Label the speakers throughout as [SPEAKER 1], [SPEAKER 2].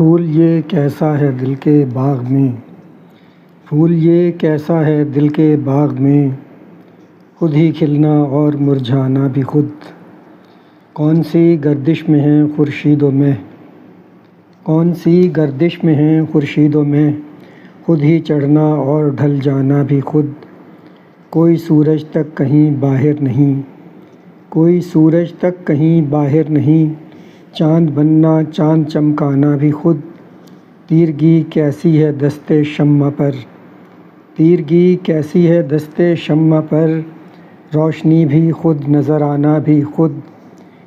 [SPEAKER 1] پھول یہ کیسا ہے دل کے باغ میں، پھول یہ کیسا ہے دل کے باغ میں، خود ہی کھلنا اور مرجھانا بھی خود۔ کون سی گردش میں ہیں خورشید و مہ، کون سی گردش میں ہیں خورشید و مہ، خود ہی چڑھنا اور ڈھل جانا بھی خود۔ کوئی سورج تک کہیں باہر نہیں، کوئی سورج تک کہیں باہر نہیں، چاند بننا چاند چمکانا بھی خود۔ تیرگی کیسی ہے دست شمع پر، تیرگی کیسی ہے دست شمع پر، روشنی بھی خود نظر آنا بھی خود۔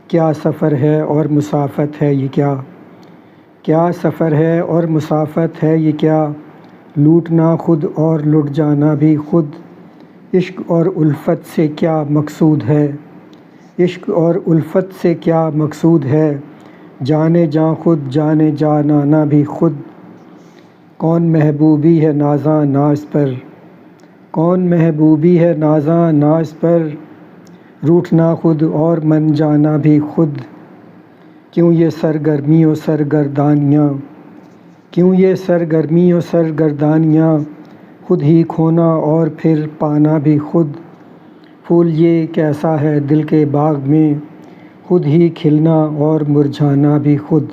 [SPEAKER 1] کیا سفر ہے اور مسافت ہے یہ کیا، کیا سفر ہے اور مسافت ہے یہ کیا، لوٹنا خود اور لٹ جانا بھی خود۔ عشق اور الفت سے کیا مقصود ہے، عشق اور الفت سے کیا مقصود ہے، جانے جاں خود جانے جانانا بھی خود۔ کون محبوبی ہے نازاں ناز پر، کون محبوبی ہے نازاں ناز پر، روٹھنا خود اور من جانا بھی خود۔ کیوں یہ سرگرمی و سرگردانیاں، کیوں یہ سرگرمی و سرگردانیاں، خود ہی کھونا اور پھر پانا بھی خود۔ پھول یہ کیسا ہے دل کے باغ میں، خود ہی کھلنا اور مرجھانا بھی خود۔